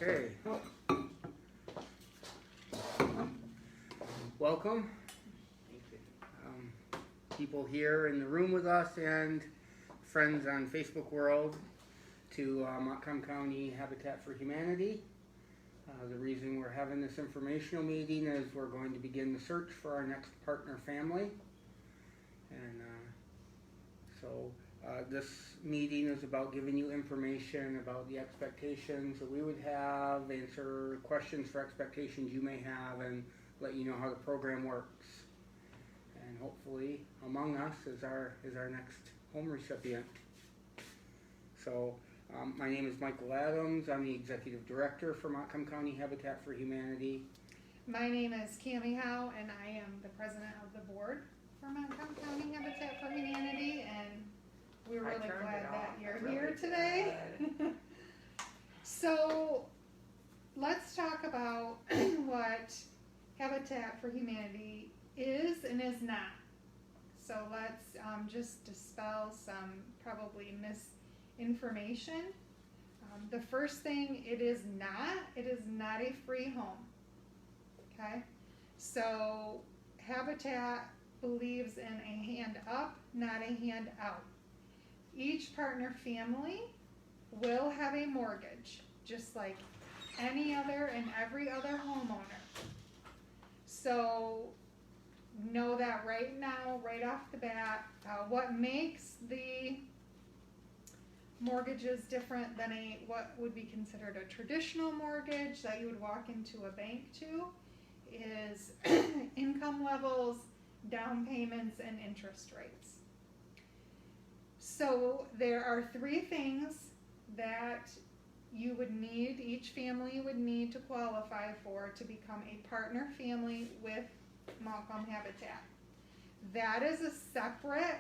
Okay. Welcome. People here in the room with us and friends on Facebook World to Montcalm County Habitat for Humanity. The reason we're having this informational meeting is we're going to begin the search for our next partner family. And this meeting is about giving you information about the expectations that we would have, answer questions for expectations you may have, and let you know how the program works. And hopefully among us is our next home recipient. So my name is Michael Adams. I'm the Executive Director for Montcalm County Habitat for Humanity. My name is Cammie Howe, and I am the President of the Board for Montcalm County Habitat for Humanity, and we're really glad that you're here today. So let's talk about what Habitat for Humanity is and is not. So let's just dispel some probably misinformation. The first thing, it is not a free home. Okay, so Habitat believes in a hand up, not a hand out. Each partner family will have a mortgage, just like any other and every other homeowner. So know that right now, right off the bat. What makes the mortgages different than what would be considered a traditional mortgage that you would walk into a bank to is income levels, down payments, and interest rates. So there are three things that you would need, each family would need to qualify for to become a partner family with Montcalm Habitat. That is a separate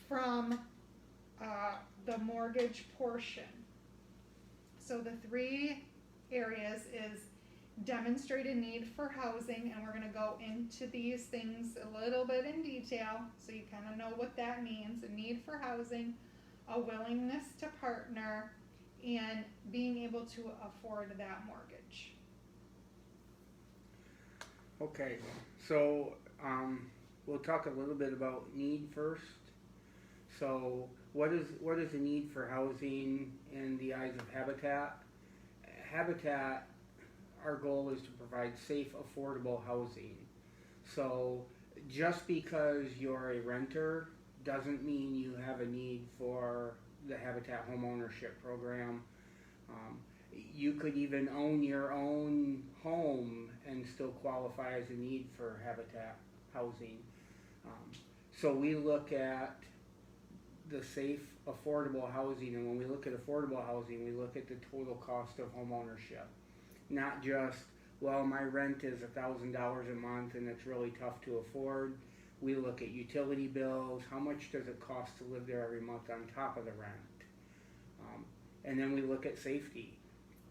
from the mortgage portion. So the three areas is demonstrate a need for housing, and we're going to go into these things a little bit in detail so you kind of know what that means. A need for housing, a willingness to partner, and being able to afford that mortgage. Okay, so we'll talk a little bit about need first. So what is a need for housing in the eyes of Habitat? Habitat, our goal is to provide safe, affordable housing. So just because you're a renter doesn't mean you have a need for the Habitat home ownership program. You could even own your own home and still qualify as a need for Habitat housing. So we look at the safe, affordable housing, and when we look at affordable housing, we look at the total cost of home ownership. Not just, well, my rent is $1,000 a month and it's really tough to afford. We look at utility bills, how much does it cost to live there every month on top of the rent? And then we look at safety.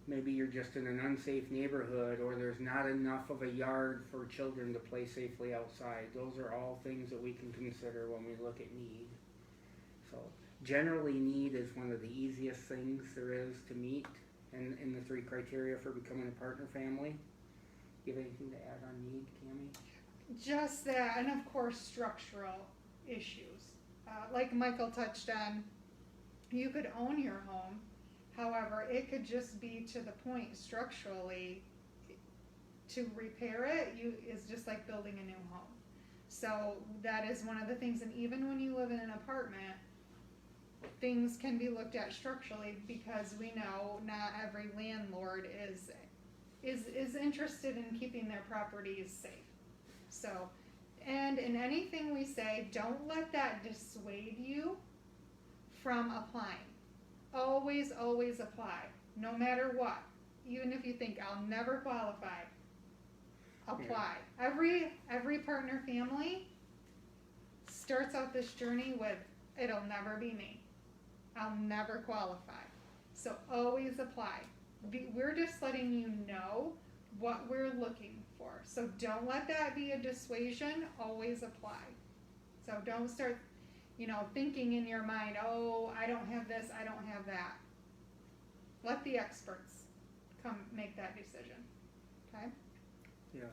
Maybe you're just in an unsafe neighborhood, or there's not enough of a yard for children to play safely outside. Those are all things that we can consider when we look at need. So generally need is one of the easiest things there is to meet in the three criteria for becoming a partner family. You have anything to add on need, Cammie? Just that, and of course structural issues. Like Michael touched on, you could own your home. However, it could just be to the point structurally to repair it is just like building a new home. So that is one of the things, and even when you live in an apartment, things can be looked at structurally because we know not every landlord is interested in keeping their properties safe. So, and in anything we say, don't let that dissuade you from applying. Always, always apply, no matter what. Even if you think I'll never qualify, apply. Yeah. Every partner family starts out this journey with, it'll never be me. I'll never qualify. So always apply. We're just letting you know what we're looking for. So don't let that be a dissuasion. Always apply. So don't start, thinking in your mind, oh, I don't have this, I don't have that. Let the experts come make that decision. Okay? Yes.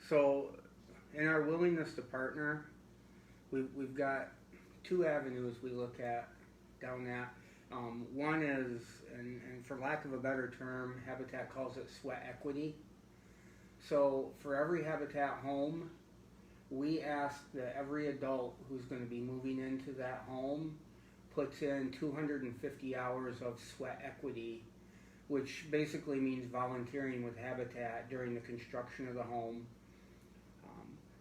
So, in our willingness to partner, we've got two avenues we look at down that. One is, and for lack of a better term, Habitat calls it sweat equity. So, for every Habitat home, we ask that every adult who's going to be moving into that home puts in 250 hours of sweat equity, which basically means volunteering with Habitat during the construction of the home.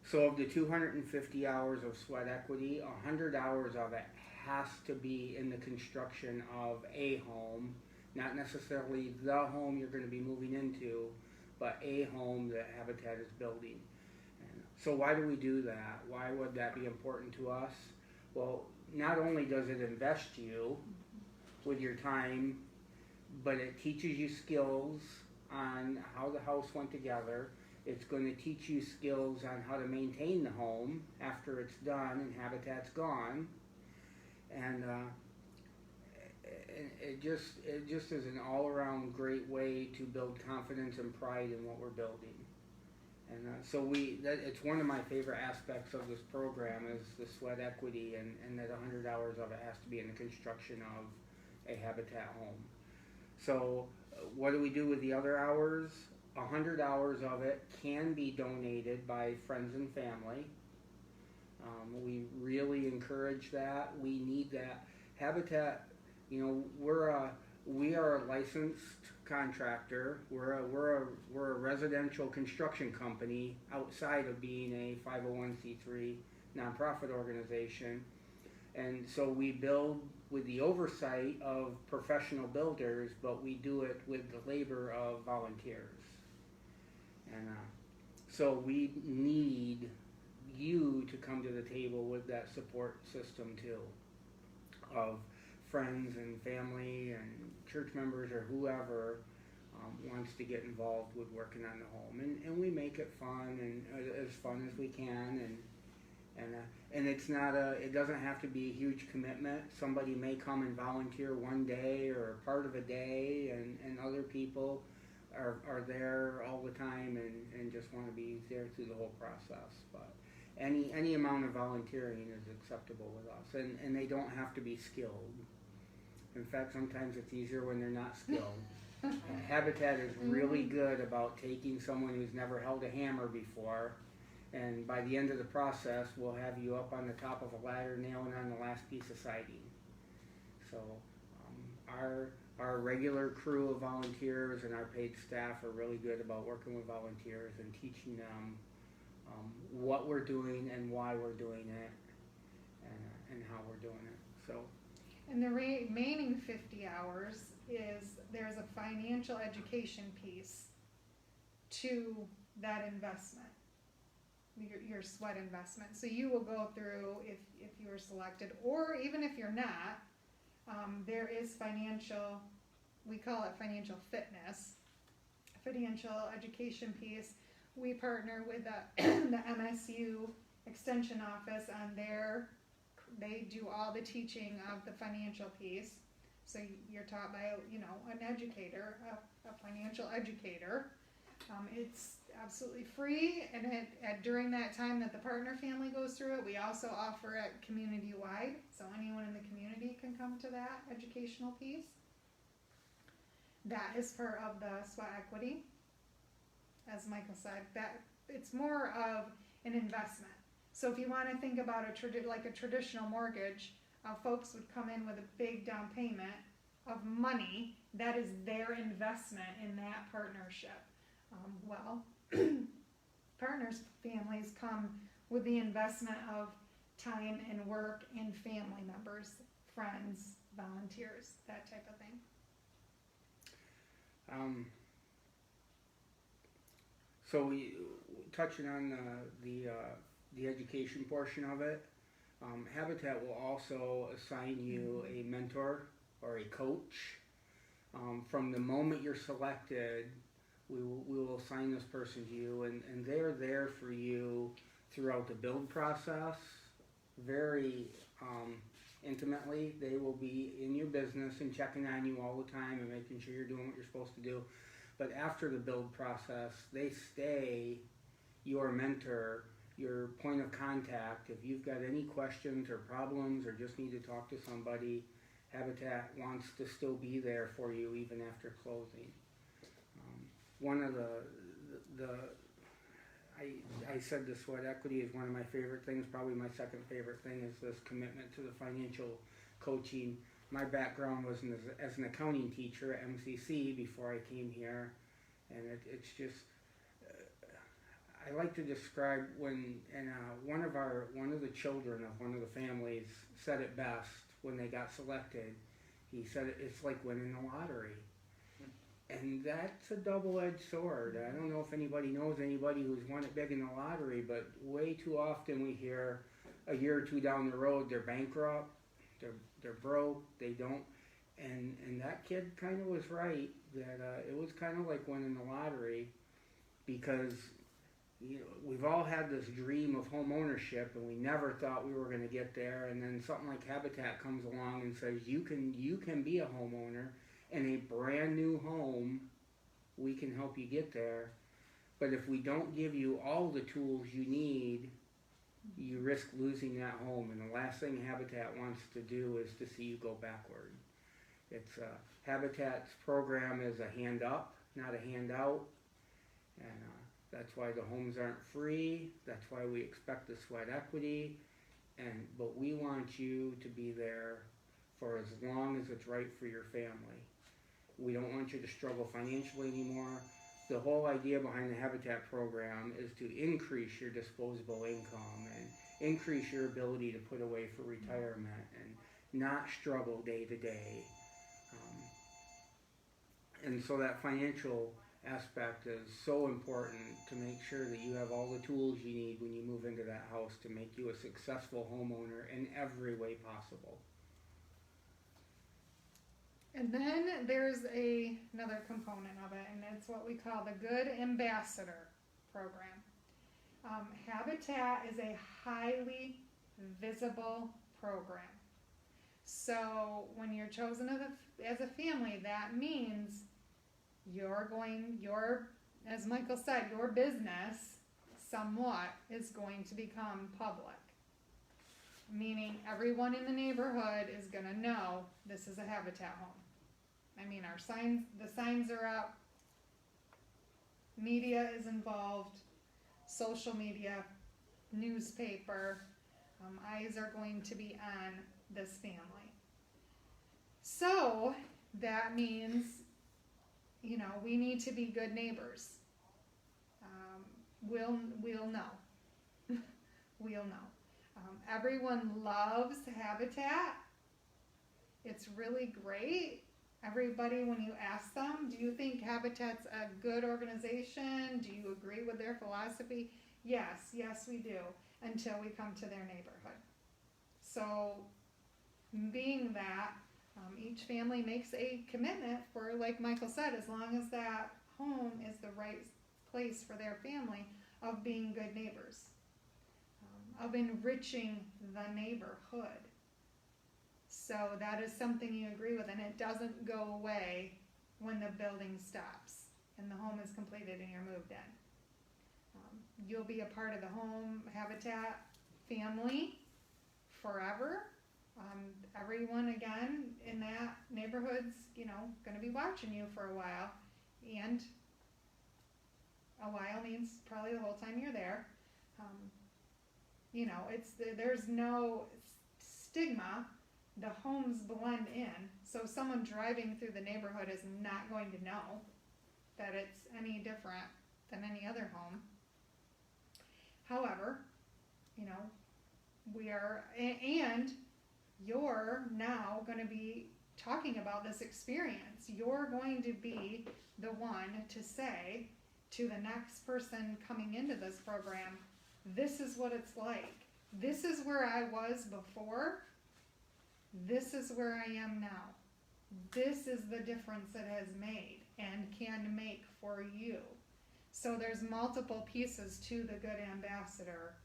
So of the 250 hours of sweat equity, 100 hours of it has to be in the construction of a home, not necessarily the home you're going to be moving into, but a home that Habitat is building. And so why do we do that? Why would that be important to us? Well, not only does it invest you with your time, but it teaches you skills on how the house went together. It's going to teach you skills on how to maintain the home after it's done and Habitat's gone. And it just is an all-around great way to build confidence and pride in what we're building. And so it's one of my favorite aspects of this program is the sweat equity, and that 100 hours of it has to be in the construction of a Habitat home. So what do we do with the other hours? 100 hours of it can be donated by friends and family. We really encourage that. We need that. Habitat, we are a licensed contractor. We're a residential construction company outside of being a 501c3 nonprofit organization. And so we build with the oversight of professional builders, but we do it with the labor of volunteers. And so we need you to come to the table with that support system too, of friends and family and church members or whoever wants to get involved with working on the home. And we make it fun and as fun as we can. And it's not it doesn't have to be a huge commitment. Somebody may come and volunteer one day or part of a day, and other people are there all the time and just want to be there through the whole process. But any amount of volunteering is acceptable with us, and they don't have to be skilled. In fact, sometimes it's easier when they're not skilled. Habitat is really good about taking someone who's never held a hammer before, and by the end of the process, we'll have you up on the top of a ladder nailing on the last piece of siding. So our regular crew of volunteers and our paid staff are really good about working with volunteers and teaching them what we're doing and why we're doing it and how we're doing it. So. And the remaining 50 hours there's a financial education piece to that investment, your sweat investment. So you will go through, if you are selected, or even if you're not, there is financial, we call it financial fitness, financial education piece. We partner with the MSU Extension Office on they do all the teaching of the financial piece. So you're taught by, an educator, a financial educator. It's absolutely free, and during that time that the partner family goes through it, we also offer it community-wide, so anyone in the community can come to that educational piece. That is part of the sweat equity. As Michael said, that it's more of an investment. So if you want to think about a traditional mortgage, folks would come in with a big down payment of money. That is their investment in that partnership. Partners' families come with the investment of time and work and family members, friends, volunteers, that type of thing. So we touching on the education portion of it. Habitat will also assign you a mentor or a coach. From the moment you're selected, we will assign this person to you, and they're there for you throughout the build process, very intimately. They will be in your business and checking on you all the time and making sure you're doing what you're supposed to do. But after the build process, they stay your mentor, your point of contact. If you've got any questions or problems or just need to talk to somebody, Habitat wants to still be there for you even after closing. One of I said the sweat equity is one of my favorite things. Probably my second favorite thing is this commitment to the financial coaching. My background was as an accounting teacher at MCC before I came here, and it's just I like to describe one of the children of one of the families said it best when they got selected. He said it's like winning the lottery. And that's a double-edged sword. I don't know if anybody knows anybody who's won it big in the lottery, but way too often we hear a year or two down the road they're bankrupt, they're broke, they don't. And that kid kind of was right that it was kind of like winning the lottery, because we've all had this dream of home ownership and we never thought we were going to get there, and then something like Habitat comes along and says you can be a homeowner in a brand new home. We can help you get there, but if we don't give you all the tools you need, you risk losing that home, and the last thing Habitat wants to do is to see you go backward. It's Habitat's program is a hand up, not a handout, and that's why the homes aren't free. That's why we expect the sweat equity, but we want you to be there for as long as it's right for your family. We don't want you to struggle financially anymore. The whole idea behind the Habitat program is to increase your disposable income and increase your ability to put away for retirement and not struggle day to day. And so that financial aspect is so important to make sure that you have all the tools you need when you move into that house to make you a successful homeowner in every way possible. And then there's another component of it, and it's what we call the Good Ambassador program. Habitat is a highly visible program. So when you're chosen as a family, that means as Michael said, your business somewhat is going to become public. Meaning everyone in the neighborhood is going to know this is a Habitat home. I mean, the signs are up, media is involved, social media, newspaper, eyes are going to be on this family. So that means, we need to be good neighbors. We'll know. We'll know. Everyone loves Habitat. It's really great. Everybody, when you ask them, do you think Habitat's a good organization? Do you agree with their philosophy? Yes, we do, until we come to their neighborhood. So, being that, each family makes a commitment for, like Michael said, as long as that home is the right place for their family, of being good neighbors, of enriching the neighborhood. So that is something you agree with, and it doesn't go away when the building stops and the home is completed and you're moved in. You'll be a part of the home Habitat family forever. Everyone, again, in that neighborhood's, going to be watching you for a while, and a while means probably the whole time you're there. There's no stigma. The homes blend in, so someone driving through the neighborhood is not going to know that it's any different than any other home. However, we are, and you're now going to be talking about this experience. You're going to be the one to say to the next person coming into this program, this is what it's like. This is where I was before. This is where I am now. This is the difference it has made and can make for you. So there's multiple pieces to the Good Ambassador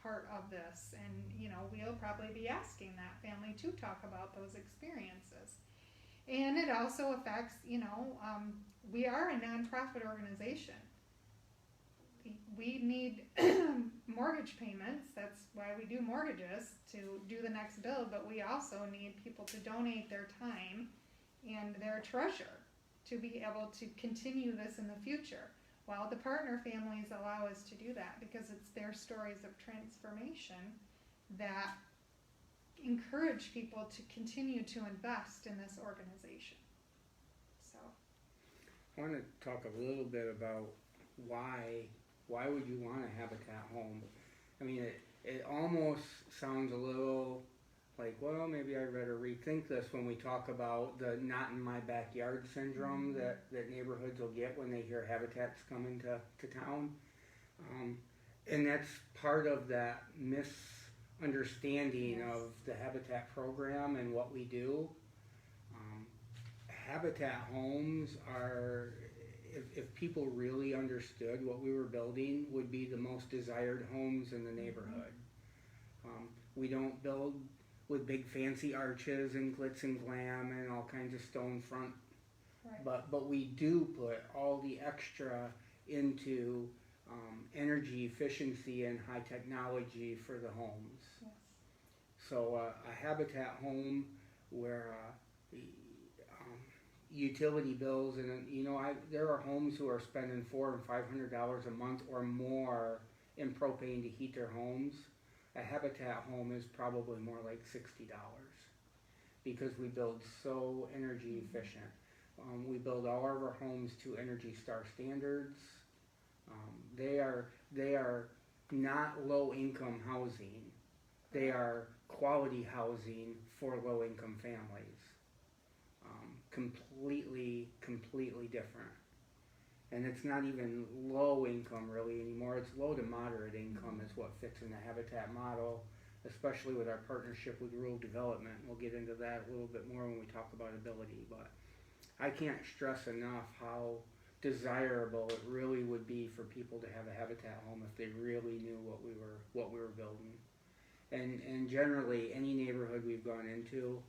part of this, and we'll probably be asking that family to talk about those experiences. And it also affects, we are a nonprofit organization. We need mortgage payments. That's why we do mortgages, to do the next bill, but we also need people to donate their time and their treasure to be able to continue this in the future. Well, the partner families allow us to do that because it's their stories of transformation that encourage people to continue to invest in this organization. So, I want to talk a little bit about why would you want a Habitat home? I mean, it almost sounds a little like, well, maybe I'd better rethink this when we talk about the not in my backyard syndrome that neighborhoods will get when they hear Habitat's coming to town. And that's part of that misunderstanding Yes. of the Habitat program and what we do. Habitat homes are, if people really understood what we were building, would be the most desired homes in the neighborhood. We don't build with big fancy arches and glitz and glam and all kinds of stone front, right. but we do put all the extra into energy efficiency and high technology for the homes. Yes. So a Habitat home where utility bills and there are homes who are spending $400 and $500 a month or more in propane to heat their homes. A Habitat home is probably more like $60 because we build so energy efficient. We build all of our homes to Energy Star standards. They are not low income housing. They are quality housing for low income families. Completely different. And it's not even low income really anymore. It's low to moderate income is what fits in the Habitat model, especially with our partnership with rural development. We'll get into that a little bit more when we talk about ability, but I can't stress enough how desirable it really would be for people to have a Habitat home if they really knew what we were building. And generally any neighborhood we've gone into,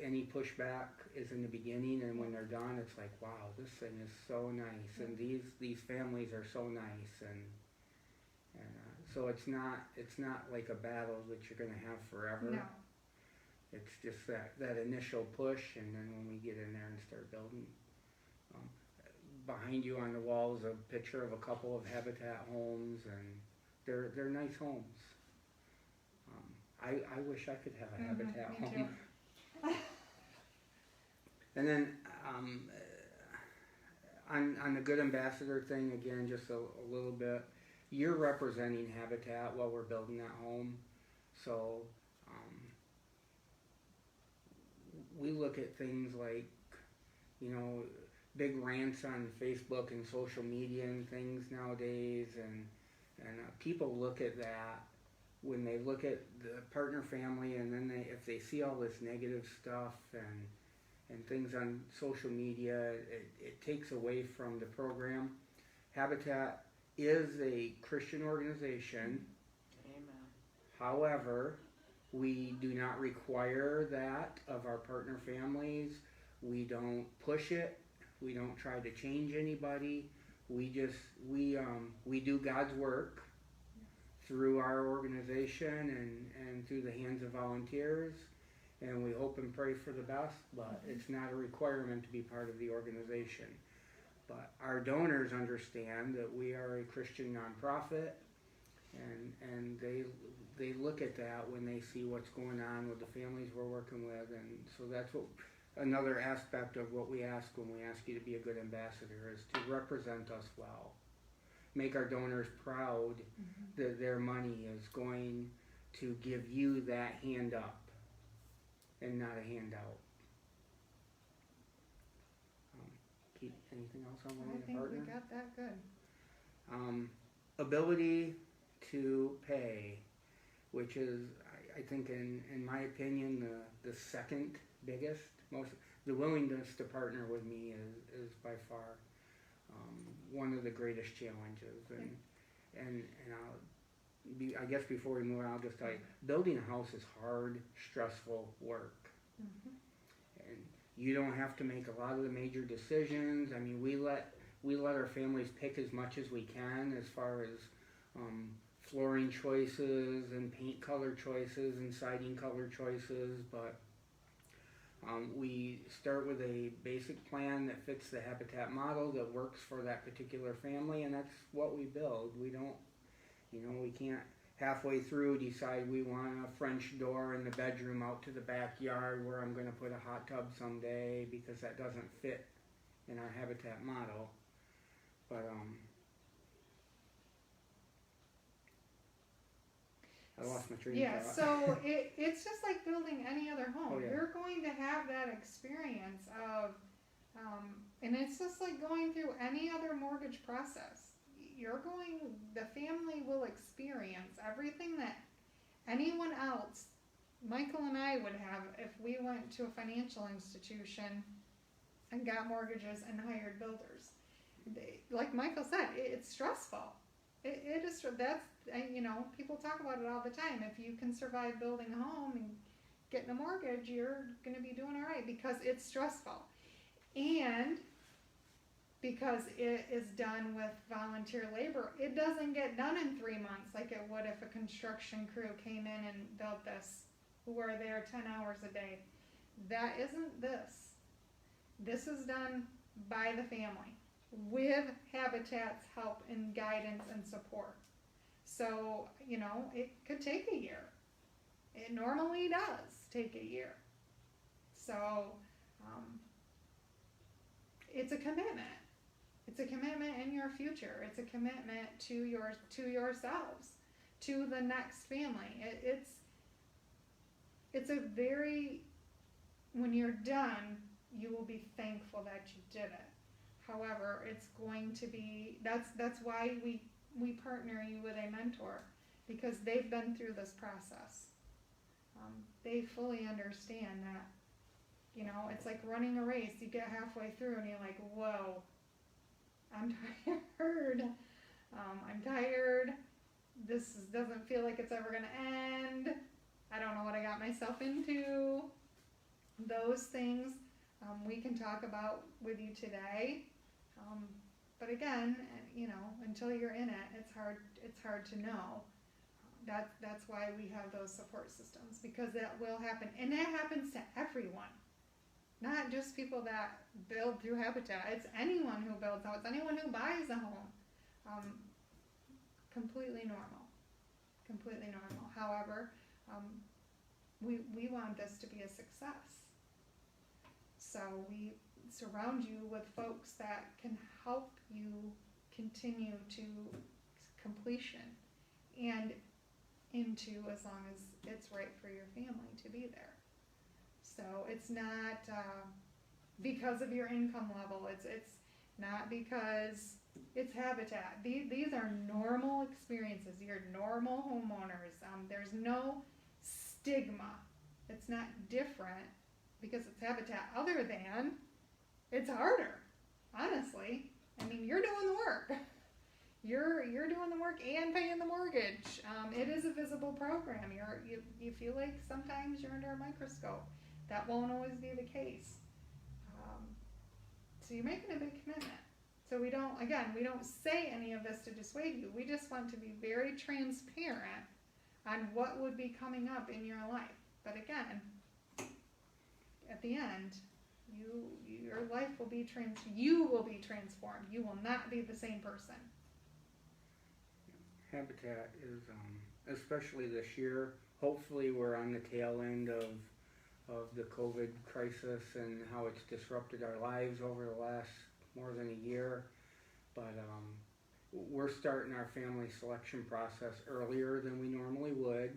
any pushback is in the beginning, and when they're done, it's like, wow, this thing is so nice, and these families are so nice, and so it's not like a battle that you're gonna have forever. No. It's just that initial push, and then when we get in there and start building, behind you on the wall is a picture of a couple of Habitat homes, and they're nice homes. I wish I could have a Habitat Me home. too. And then on the good ambassador thing, again, just a little bit, you're representing Habitat while we're building that home. So we look at things like, big rants on Facebook and social media and things nowadays, and people look at that when they look at the partner family, and then if they see all this negative stuff and things on social media, it takes away from the program. Habitat is a Christian organization. Amen. However, we do not require that of our partner families. We don't push it. We don't try to change anybody. We do God's work through our organization and through the hands of volunteers. And we hope and pray for the best, but it's not a requirement to be part of the organization. But our donors understand that we are a Christian nonprofit, and they look at that when they see what's going on with the families we're working with, and so that's another aspect of what we ask when we ask you to be a good ambassador is to represent us well. Make our donors proud that their money is going to give you that hand up and not a handout. Anything else on I wanting a think partner? we got that good. Ability to pay, which is, I think, in my opinion, the second biggest. The willingness to partner with me is by far one of the greatest challenges, and I guess before we move on, I'll just tell you, building a house is hard, stressful work. Mhm. And you don't have to make a lot of the major decisions. I mean, we let our families pick as much as we can as far as flooring choices and paint color choices and siding color choices, but we start with a basic plan that fits the habitat model that works for that particular family, and that's what we build. We don't, we can't halfway through decide we want a French door in the bedroom out to the backyard where I'm going to put a hot tub someday, because that doesn't fit in our habitat model. But I lost my train of Yeah, thought. so it's just like building any other home. Oh, yeah. You're going to have that experience of, and it's just like going through any other mortgage process. The family will experience everything that anyone else, Michael and I would have if we went to a financial institution and got mortgages and hired builders. Like Michael said, it's stressful. It is, people talk about it all the time. If you can survive building a home and getting a mortgage, you're going to be doing all right, because it's stressful. And because it is done with volunteer labor, it doesn't get done in 3 months like it would if a construction crew came in and built this, who were there 10 hours a day. That isn't this. This is done by the family with Habitat's help and guidance and support. So, it could take a year. It normally does take a year. So, it's a commitment. It's a commitment in your future. It's a commitment to yourselves, to the next family. It's a very, when you're done, you will be thankful that you did it. However, it's going to be, that's why we partner you with a mentor, because they've been through this process. They fully understand that, it's like running a race. You get halfway through and you're like, whoa, I'm tired. I'm tired. This doesn't feel like it's ever going to end. I don't know what I got myself into. Those things we can talk about with you today. But again, until you're in it, it's hard to know. That's why we have those support systems, because that will happen. And that happens to everyone. Not just people that build through Habitat. It's anyone who builds out. It's anyone who buys a home. Completely normal. Completely normal. However, we want this to be a success. So we surround you with folks that can help you continue to completion and into, as long as it's right for your family to be there. So it's not because of your income level. It's not because it's Habitat. These are normal experiences. You're normal homeowners. There's no stigma. It's not different because it's Habitat, other than it's harder, honestly. I mean, you're doing the work. You're doing the work and paying the mortgage. It is a visible program. You feel like sometimes you're under a microscope. That won't always be the case. So you're making a big commitment. So we don't say any of this to dissuade you. We just want to be very transparent on what would be coming up in your life. But again, at the end, your life will be you will be transformed. You will not be the same person. Habitat is, especially this year, hopefully we're on the tail end of the COVID crisis and how it's disrupted our lives over the last more than a year. But we're starting our family selection process earlier than we normally would.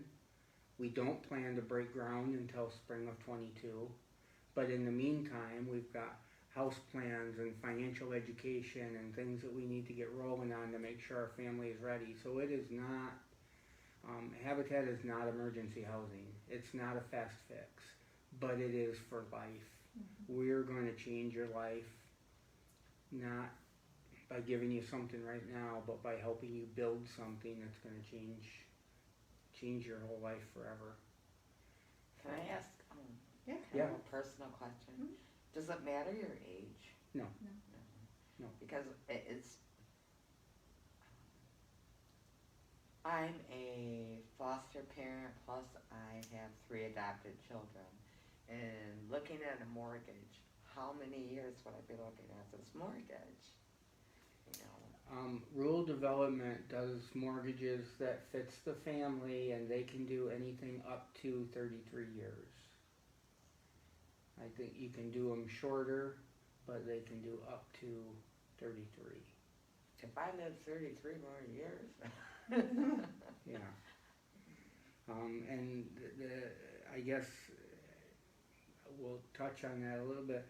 We don't plan to break ground until spring of 22. But in the meantime, we've got house plans and financial education and things that we need to get rolling on to make sure our family is ready. So it is not, Habitat is not emergency housing. It's not a fast fix, but it is for life. Mm-hmm. We're going to change your life, not by giving you something right now, but by helping you build something that's going to change change your whole life forever. Can I ask Yeah. kind of a personal question? Mhm. Does it matter your age? No. No. No. Because it's, I'm a foster parent, plus I have 3 adopted children. And looking at a mortgage, how many years would I be looking at this mortgage? You know, Rural development does mortgages that fits the family, and they can do anything up to 33 years. I think you can do them shorter, but they can do up to 33. if I live 33 more years. Yeah. And I guess we'll touch on that a little bit.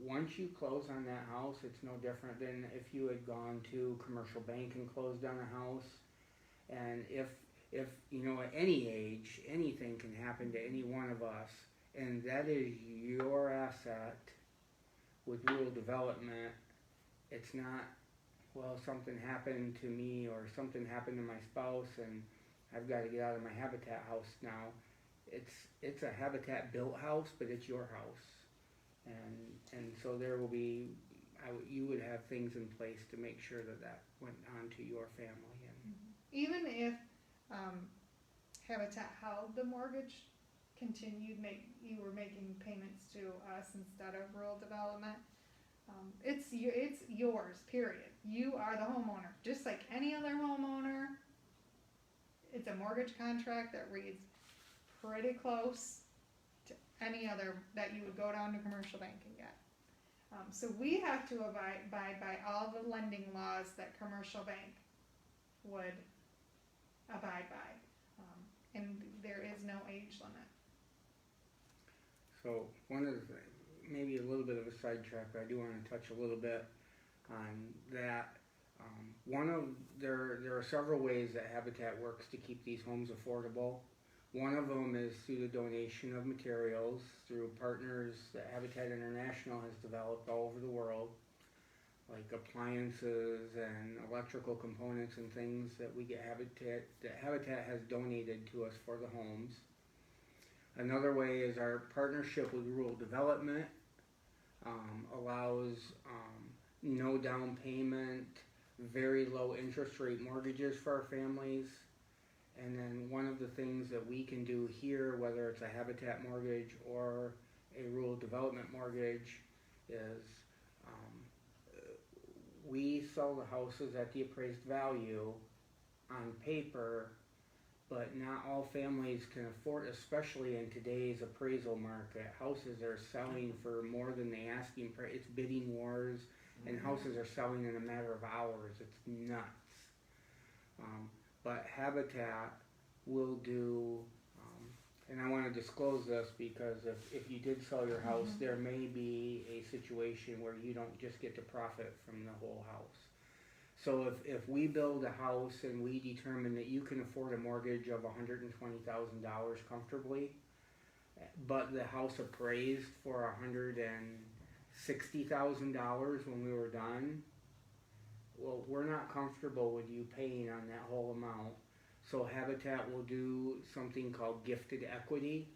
Once you close on that house, it's no different than if you had gone to commercial bank and closed on a house. And if you know, at any age, anything can happen to any one of us, and that is your asset. With rural development, it's not, well, something happened to me or something happened to my spouse and I've got to get out of my habitat house now. It's a habitat built house, but it's your house, and so there will be, you would have things in place to make sure that went on to your family. And Even if Habitat held the mortgage, you were making payments to us instead of rural development. It's yours, period. You are the homeowner, just like any other homeowner. It's a mortgage contract that reads pretty close to any other that you would go down to commercial bank and get. So we have to abide by all the lending laws that commercial bank would abide by, and there is no age limit. so one of the things, maybe a little bit of a sidetrack, but I do want to touch a little bit on that. There are several ways that Habitat works to keep these homes affordable. One of them is through the donation of materials through partners that Habitat International has developed all over the world, like appliances and electrical components and things that we get Habitat has donated to us for the homes. Another way is our partnership with Rural Development allows no down payment, very low interest rate mortgages for our families. And then one of the things that we can do here, whether it's a Habitat mortgage or a Rural Development mortgage, is we sell the houses at the appraised value on paper, but not all families can afford, especially in today's appraisal market. Houses are selling for more than the asking price. It's bidding wars, and houses are selling in a matter of hours. It's nuts. But Habitat will do, and I want to disclose this because if you did sell your house, there may be a situation where you don't just get to profit from the whole house. So if we build a house and we determine that you can afford a mortgage of $120,000 comfortably, but the house appraised for $160,000 when we were done, well, we're not comfortable with you paying on that whole amount. So Habitat will do something called gifted equity,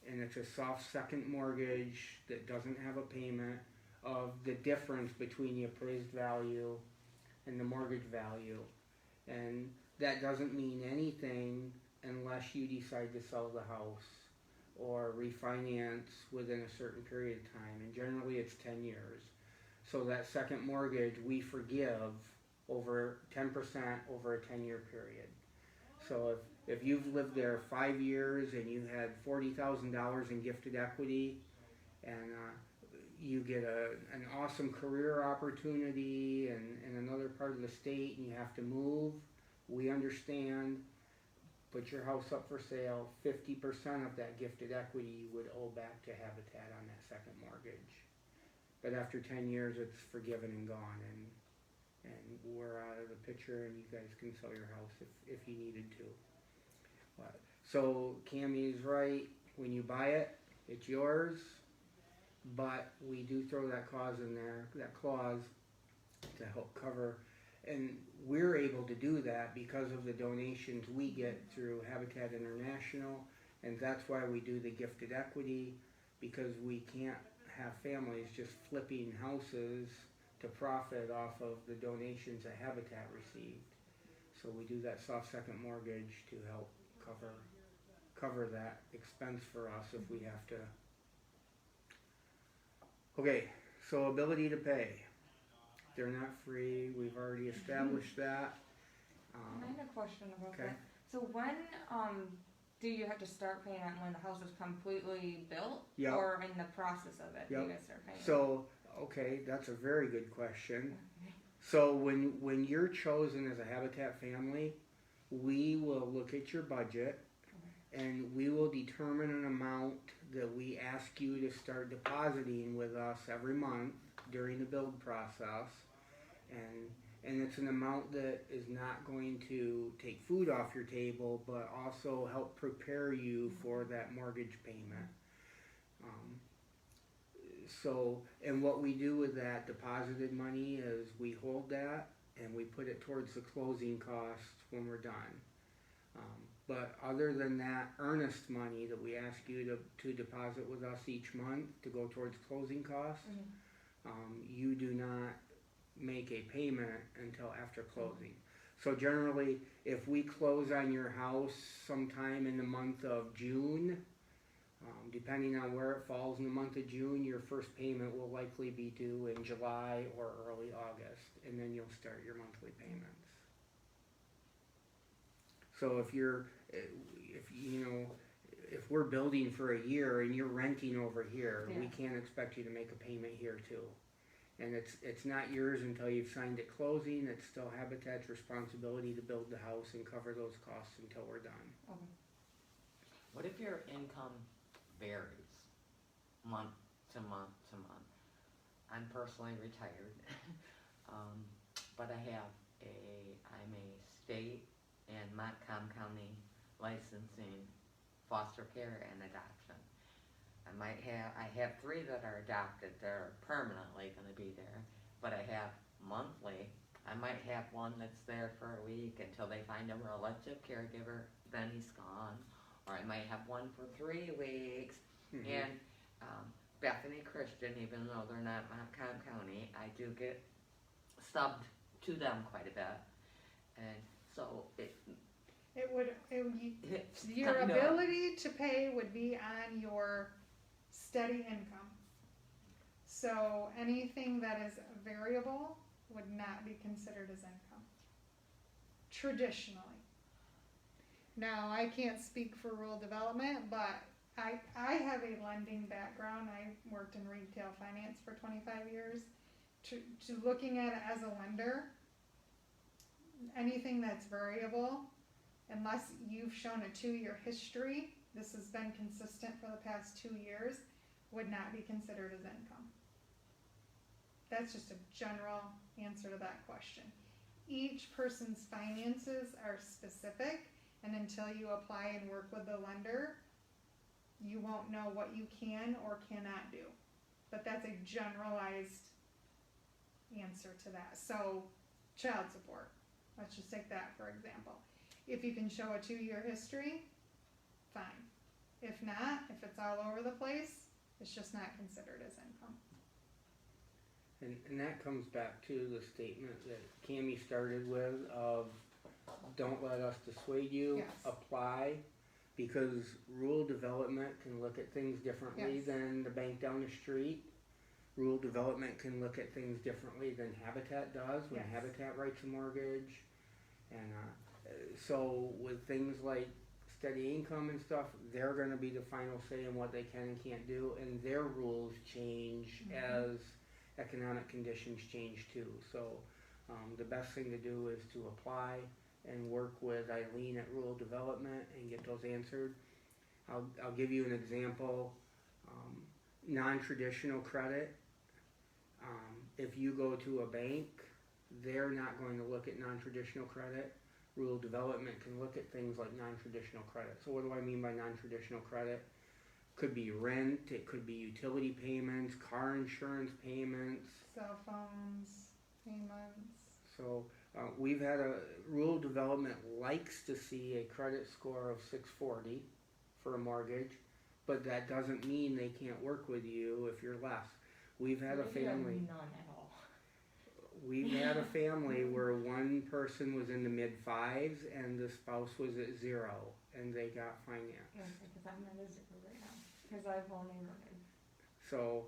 and it's a soft second mortgage that doesn't have a payment of the difference between the appraised value and the mortgage value. And that doesn't mean anything unless you decide to sell the house or refinance within a certain period of time, and generally it's 10 years. So that second mortgage we forgive over 10% over a 10-year period. So if you've lived there 5 years and you had $40,000 in gifted equity, and you get an awesome career opportunity in another part of the state and you have to move, we understand. Put your house up for sale, 50% of that gifted equity you would owe back to Habitat on that second mortgage. But after 10 years, it's forgiven and gone, and we're out of the picture, and you guys can sell your house if you needed to. So Cammie's right. When you buy it, it's yours. But we do throw that clause in there, to help cover and we're able to do that because of the donations we get through Habitat International, and that's why we do the gifted equity, because we can't have families just flipping houses to profit off of the donations that Habitat received. So we do that soft second mortgage to help cover that expense for us if we have to. Okay, so ability to pay. They're not free, we've already established that. I have a question about Okay. that. So when do you have to start paying it when the house is completely built? Yep. Or in the process of it, do Yep. you guys start paying? So, okay, that's a very good question. So when you're chosen as a Habitat family, we will look at your budget and we will determine an amount that we ask you to start depositing with us every month during the build process. And it's an amount that is not going to take food off your table, but also help prepare you for that mortgage payment. And what we do with that deposited money is we hold that and we put it towards the closing costs when we're done. But other than that earnest money that we ask you to deposit with us each month to go towards closing costs, you do not make a payment until after closing. So generally, if we close on your house sometime in the month of June, depending on where it falls in the month of June, your first payment will likely be due in July or early August, and then you'll start your monthly payments. So if we're building for a year and you're renting over here, we can't expect you to make a payment here too. And it's not yours until you've signed at closing. It's still Habitat's responsibility to build the house and cover those costs until we're done. Okay. What if your income varies month to month to month? I'm personally retired, but I'm a state and Montcalm County licensing foster care and adoption. I have 3 that are adopted, they're permanently gonna be there, but I have monthly. I might have one that's there for a week until they find a relative caregiver, then he's gone. Or I might have one for 3 weeks. Mm-hmm. And Bethany Christian, even though they're not Montcalm County, I do get subbed to them quite a bit. And so your kind of- ability to pay would be on your steady income. So anything that is variable would not be considered as income, traditionally. Now, I can't speak for rural development, but I have a lending background. I worked in retail finance for 25 years. To looking at it as a lender, anything that's variable, unless you've shown a 2-year history, this has been consistent for the past 2 years, would not be considered as income. That's just a general answer to that question. Each person's finances are specific, and until you apply and work with the lender, you won't know what you can or cannot do. But that's a generalized answer to that. So, child support, let's just take that for example. If you can show a 2-year history, fine. If not, if it's all over the place, it's just not considered as income. And that comes back to the statement that Cammie started with of don't let us dissuade you, Yes. apply, because rural development can look at things differently Yes. than the bank down the street. Rural development can look at things differently than Habitat does when Yes. Habitat writes a mortgage. And so with things like steady income and stuff, they're going to be the final say in what they can and can't do, and their rules change as economic conditions change too. So the best thing to do is to apply and work with Eileen at Rural Development and get those answered. I'll give you an example. Non-traditional credit. If you go to a bank, they're not going to look at non-traditional credit. Rural Development can look at things like non-traditional credit. So what do I mean by non-traditional credit? Could be rent, it could be utility payments, car insurance payments. Cell phones, payments. So We've had rural development likes to see a credit score of 640 for a mortgage, but that doesn't mean they can't work with you if you're less. We've had a We have family. none at all. We've had a family where one person was in the mid fives and the spouse was at 0, and they got financed. Yeah, because I'm at a 0 right now. Because I've only rented. So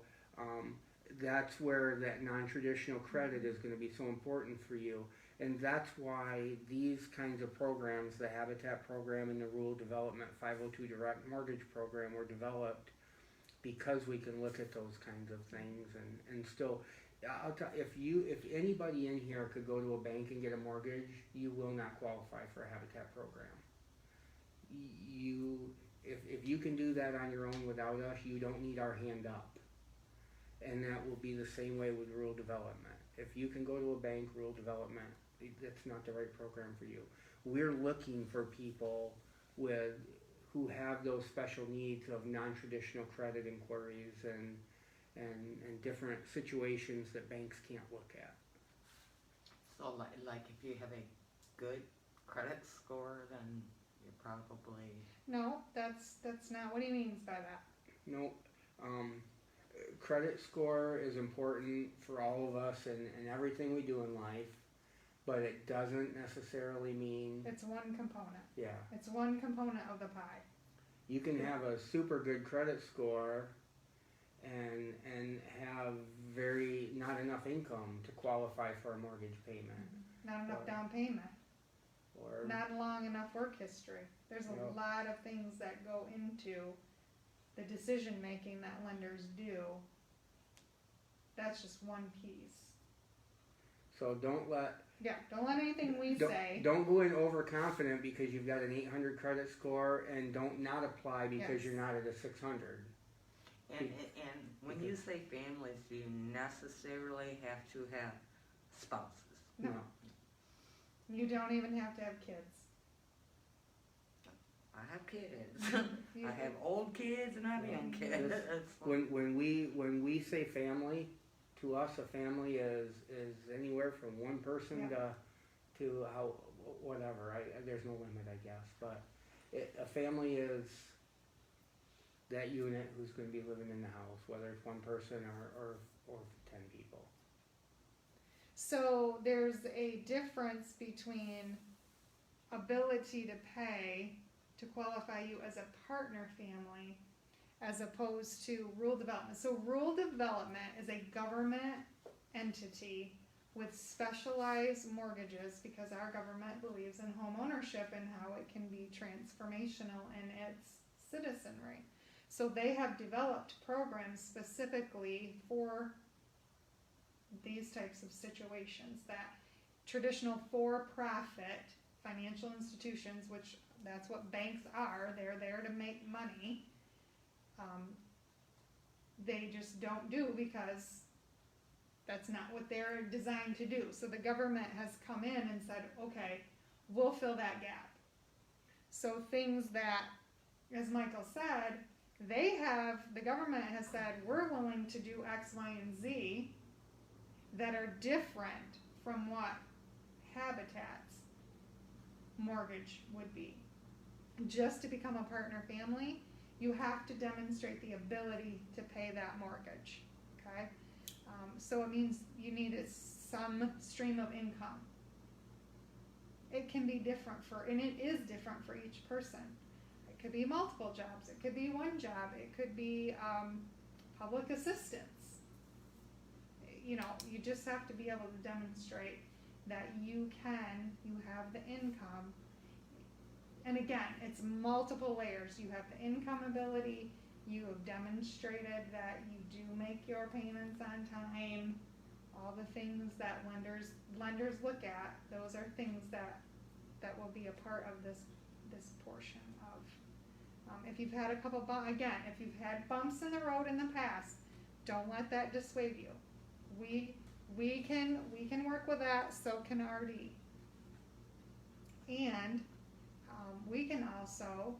that's where that non-traditional credit is going to be so important for you, and that's why these kinds of programs, the Habitat program and the Rural Development 502 Direct Mortgage Program, were developed because we can look at those kinds of things and still. I'll tell if anybody in here could go to a bank and get a mortgage, you will not qualify for a Habitat program. If you can do that on your own without us, you don't need our hand up. And that will be the same way with rural development. If you can go to a bank, rural development, that's not the right program for you. We're looking for people who have those special needs of non-traditional credit inquiries and different situations that banks can't look at. So like if you have a good credit score, then you're probably... No, that's not what he means by that. No, credit score is important for all of us and everything we do in life, but it doesn't necessarily mean, It's one component. yeah. It's one component of the pie. You can have a super good credit score and have not enough income to qualify for a mortgage payment. Not enough Or- down payment. Or Not long enough work history. There's a Yep. lot of things that go into the decision making that lenders do. That's just one piece. so don't let anything we say. don't go in overconfident because you've got an 800 credit score, and don't not apply because Yes. you're not at a 600. And when you say families, do you necessarily have to have spouses? No. You don't even have to have kids. I have kids. You- I have old kids and I have young kids. It's like- When we say family, to us a family is anywhere from one person to how whatever. There's no limit, I guess, but a family is that unit who's going to be living in the house, whether it's one person or 10 people. So there's a difference between ability to pay to qualify you as a partner family as opposed to rural development. So rural development is a government entity with specialized mortgages because our government believes in home ownership and how it can be transformational in its citizenry. So they have developed programs specifically for these types of situations, that traditional for-profit financial institutions, which that's what banks are, they're there to make money, they just don't do because that's not what they're designed to do. So the government has come in and said, okay, we'll fill that gap. So things that, as Michael said, the government has said, we're willing to do X, Y, and Z that are different from what Habitat's mortgage would be. Just to become a partner family, you have to demonstrate the ability to pay that mortgage, okay? So it means you need some stream of income. It can be different and it is different for each person. It could be multiple jobs, it could be one job, it could be public assistance. You know, you just have to be able to demonstrate that you have the income. And again, it's multiple layers. You have the income ability, you have demonstrated that you do make your payments on time, all the things that lenders look at, those are things that will be a part of this portion of, if you've had if you've had bumps in the road in the past, don't let that dissuade you. We can work with that, so can RD. And we can also,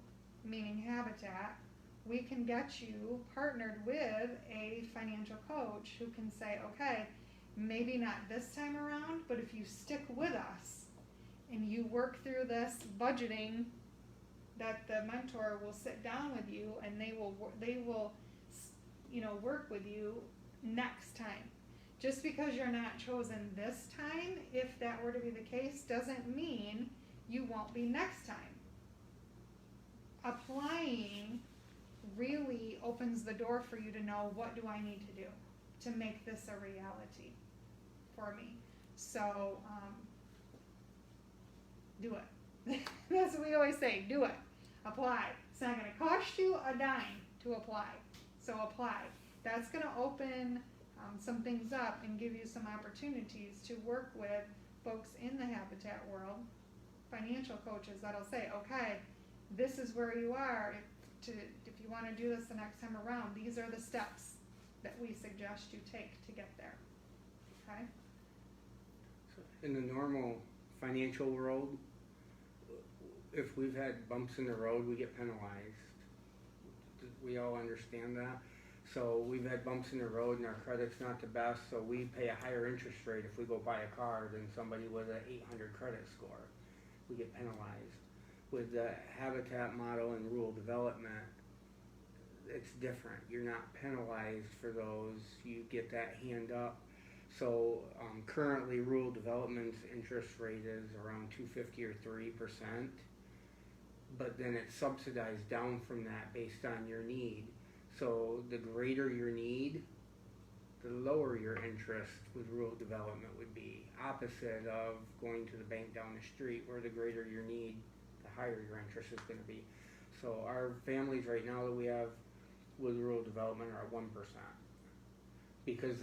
meaning Habitat, we can get you partnered with a financial coach who can say, okay, maybe not this time around, but if you stick with us and you work through this budgeting, that the mentor will sit down with you and they will work with you next time. Just because you're not chosen this time, if that were to be the case, doesn't mean you won't be next time. Applying really opens the door for you to know, what do I need to do to make this a reality for me? So do it. That's what we always say, do it. Apply. It's not going to cost you a dime to apply. So apply. That's going to open some things up and give you some opportunities to work with folks in the habitat world, financial coaches that'll say, okay, this is where you are. If you want to do this the next time around, these are the steps that we suggest you take to get there. Okay? In the normal financial world, if we've had bumps in the road, we get penalized. We all understand that. So we've had bumps in the road and our credit's not the best, so we pay a higher interest rate if we go buy a car than somebody with an 800 credit score. We get penalized. With the habitat model and rural development, it's different. You're not penalized for those. You get that hand up. So currently rural development's interest rate is around 250 or 3%, but then it's subsidized down from that based on your need. So the greater your need, the lower your interest with rural development would be. Opposite of going to the bank down the street, where the greater your need, the higher your interest is going to be. So our families right now that we have with rural development are at 1%, because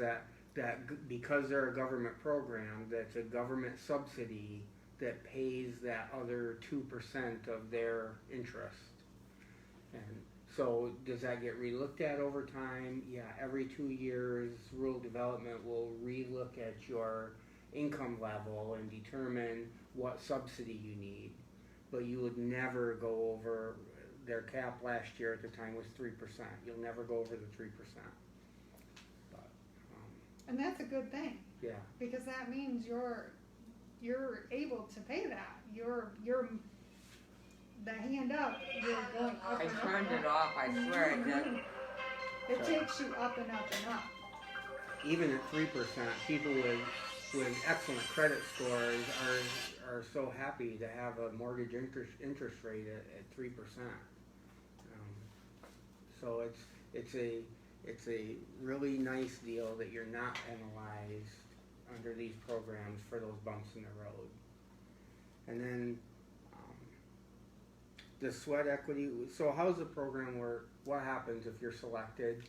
because they're a government program, that's a government subsidy that pays that other 2% of their interest. And so does that get relooked at over time? Yeah, every 2 years, rural development will relook at your income level and determine what subsidy you need. But you would never go over, their cap last year at the time was 3%. You'll never go over the 3%. But, and that's a good thing. yeah. Because that means you're able to pay that. You're the hand up, you're going up I and up. turned it off, I swear I did. It takes you up and up and up. Even at 3%, people with excellent credit scores are so happy to have a mortgage interest rate at 3%. So it's a really nice deal that you're not penalized under these programs for those bumps in the road. And then the sweat equity. So how's the program work? What happens if you're selected?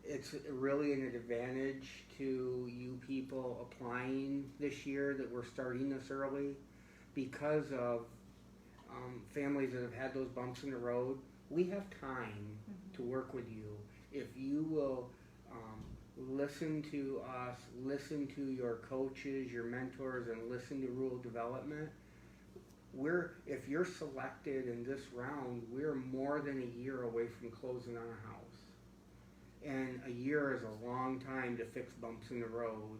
It's really an advantage to you people applying this year that we're starting this early, because of families that have had those bumps in the road. We have time to work with you. If you will listen to us, listen to your coaches, your mentors, and listen to rural development, if you're selected in this round, we're more than a year away from closing on a house. And a year is a long time to fix bumps in the road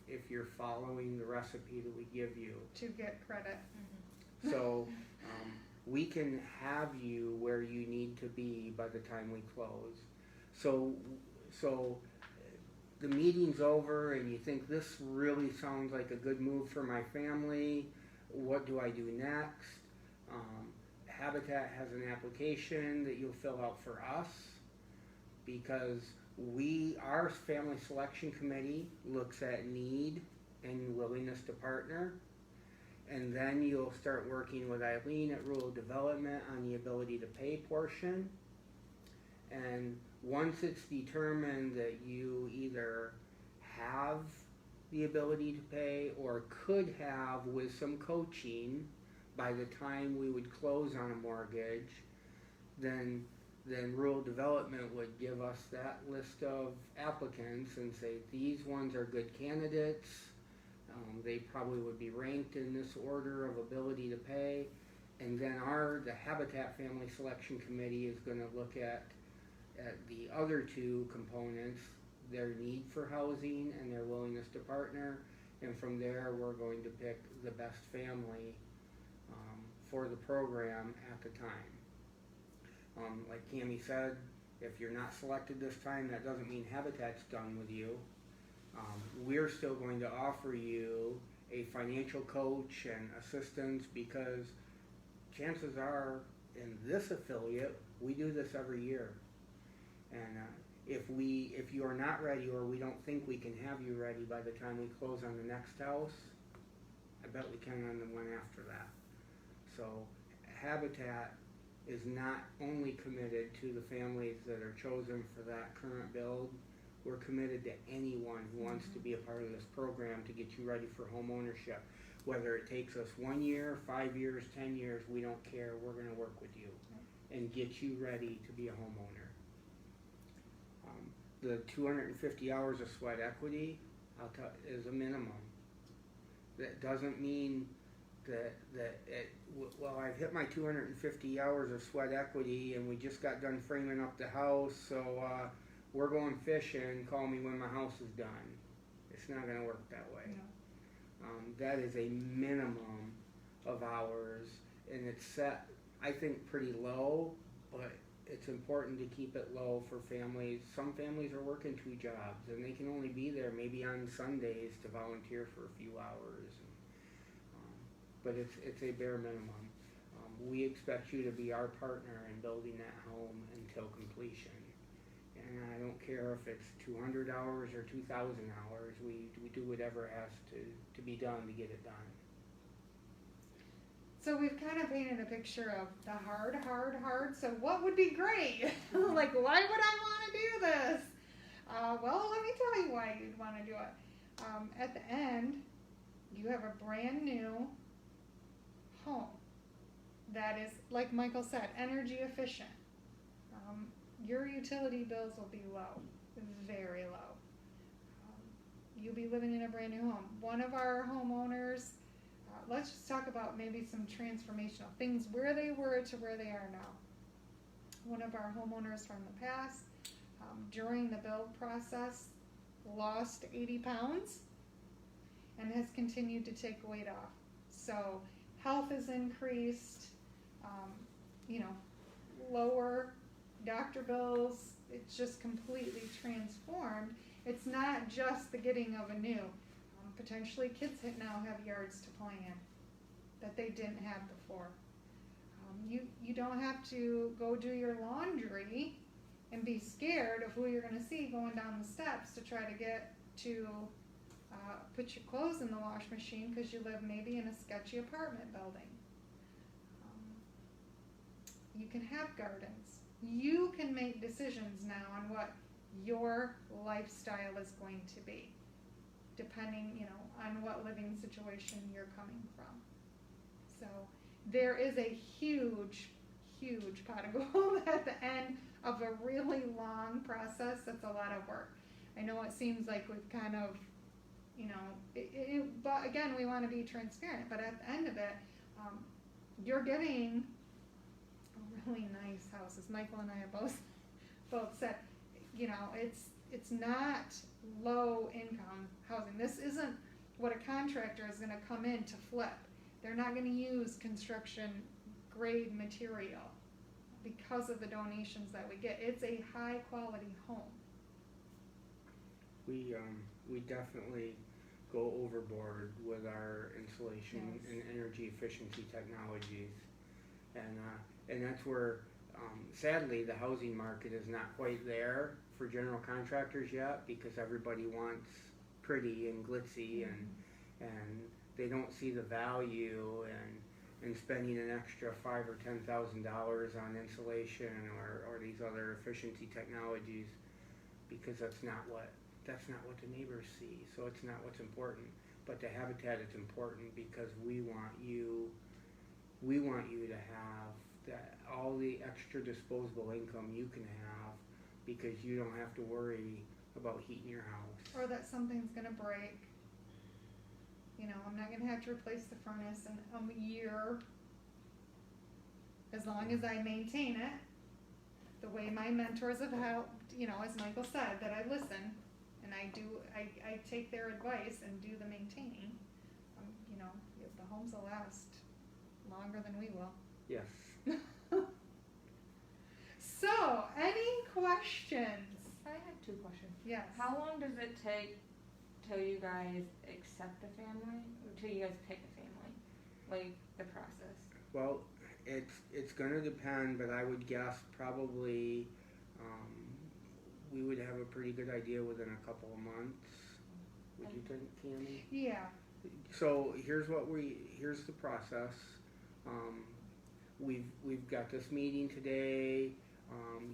if you're following the recipe that we give you. To get credit. So we can have you where you need to be by the time we close. So the meeting's over and you think, this really sounds like a good move for my family. What do I do next? Habitat has an application that you'll fill out for us, because our family selection committee looks at need and willingness to partner. And then you'll start working with Eileen at Rural Development on the ability to pay portion. And once it's determined that you either have the ability to pay or could have with some coaching by the time we would close on a mortgage, then Rural Development would give us that list of applicants and say, these ones are good candidates. They probably would be ranked in this order of ability to pay. And then the Habitat Family Selection Committee is going to look at the other two components, their need for housing and their willingness to partner, and from there we're going to pick the best family for the program at the time. Like Cammie said, if you're not selected this time, that doesn't mean Habitat's done with you. We're still going to offer you a financial coach and assistance, because chances are in this affiliate, we do this every year. And if you are not ready, or we don't think we can have you ready by the time we close on the next house, I bet we can on the one after that. So Habitat is not only committed to the families that are chosen for that current build, we're committed to anyone who wants to be a part of this program to get you ready for home ownership. Whether it takes us 1 year, 5 years, 10 years, we don't care. We're going to work with you and get you ready to be a homeowner. The 250 hours of sweat equity is a minimum. That doesn't mean that I've hit my 250 hours of sweat equity and we just got done framing up the house, so we're going fishing, call me when my house is done. It's not going to work that way. No. That is a minimum of hours, and it's set, I think, pretty low, but it's important to keep it low for families. Some families are working 2 jobs and they can only be there maybe on Sundays to volunteer for a few hours. But it's a bare minimum. We expect you to be our partner in building that home until completion. And I don't care if it's 200 hours or 2,000 hours. We do whatever has to be done to get it done. So we've kind of painted a picture of the hard. So what would be great? Like, why would I want to do this? Well, let me tell you why you'd want to do it. At the end, you have a brand new home that is, like Michael said, energy efficient. Your utility bills will be low, very low. You'll be living in a brand new home. One of our homeowners, let's just talk about maybe some transformational things, where they were to where they are now. One of our homeowners from the past, during the build process, lost 80 pounds and has continued to take weight off. So health has increased, lower doctor bills. It's just completely transformed. It's not just the getting of a new. Potentially kids now have yards to play in that they didn't have before. You don't have to go do your laundry and be scared of who you're going to see going down the steps to try to get to put your clothes in the wash machine because you live maybe in a sketchy apartment building. You can have gardens. You can make decisions now on what your lifestyle is going to be, depending, on what living situation you're coming from. So there is a huge pot of gold at the end of a really long process. That's a lot of work. I know it seems like we've kind of, but again, we want to be transparent. But at the end of it, you're getting a really nice house, as Michael and I have both said. It's not low income housing. This isn't what a contractor is going to come in to flip. They're not going to use construction grade material because of the donations that we get. It's a high quality home. We definitely go overboard with our insulation and energy efficiency technologies, and that's where sadly the housing market is not quite there for general contractors yet, because everybody wants pretty and glitzy, and they don't see the value in spending an extra $5,000 or $10,000 on insulation or these other efficiency technologies, because that's not what the neighbors see. So it's not what's important. But to Habitat, it's important because we want you to have all the extra disposable income you can have, because you don't have to worry about heating your house. Or that something's going to break. I'm not going to have to replace the furnace in a year, as long as I maintain it the way my mentors have helped, as Michael said, that I listen. and I take their advice and do the maintaining, you know, the homes will last longer than we will. Yes. So, any questions? I have 2 questions. Yes. How long does it take till you guys accept a family, or till you guys pick a family? Like, the process? Well, it's gonna depend, but I would guess probably, we would have a pretty good idea within a couple of months. Would you think, Tammy? Yeah. So here's the process. We've got this meeting today.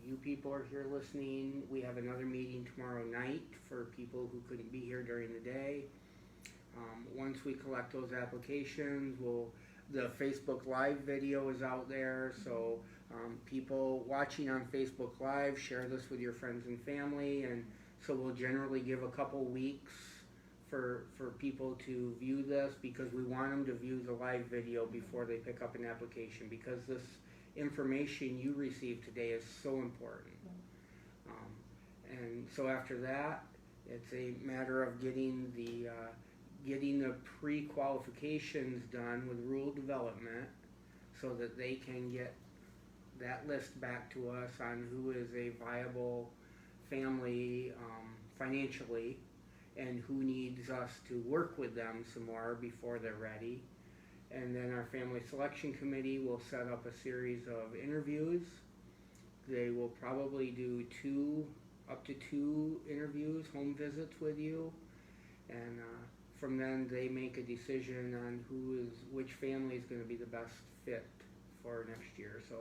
You people are here listening. We have another meeting tomorrow night for people who couldn't be here during the day. Once we collect those applications, the Facebook Live video is out there, so people watching on Facebook Live, share this with your friends and family, and so we'll generally give a couple weeks for people to view this, because we want them to view the live video before they pick up an application, because this information you received today is so important. And so after that, it's a matter of getting the pre-qualifications done with rural development, so that they can get that list back to us on who is a viable family financially, and who needs us to work with them some more before they're ready. And then our family selection committee will set up a series of interviews. They will probably do up to two interviews, home visits with you, and from then they make a decision on which family is going to be the best fit for next year. So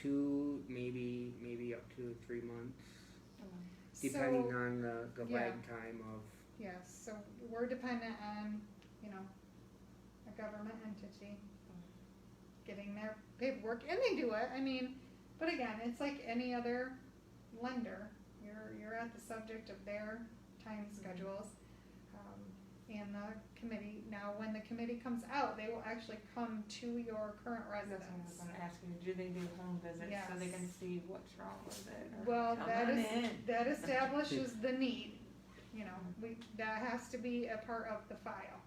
2, maybe up to 3 months, depending on the lag time of. Yes, so we're dependent on, a government entity getting their paperwork, and they do it. I mean, but again, it's like any other lender. You're at the subject of their time schedules, and the committee. Now, when the committee comes out, they will actually come to your current residence. That's what I was going to ask you. Do they do home visits so they can see what's wrong with it? Well, that establishes the need. That has to be a part of the file.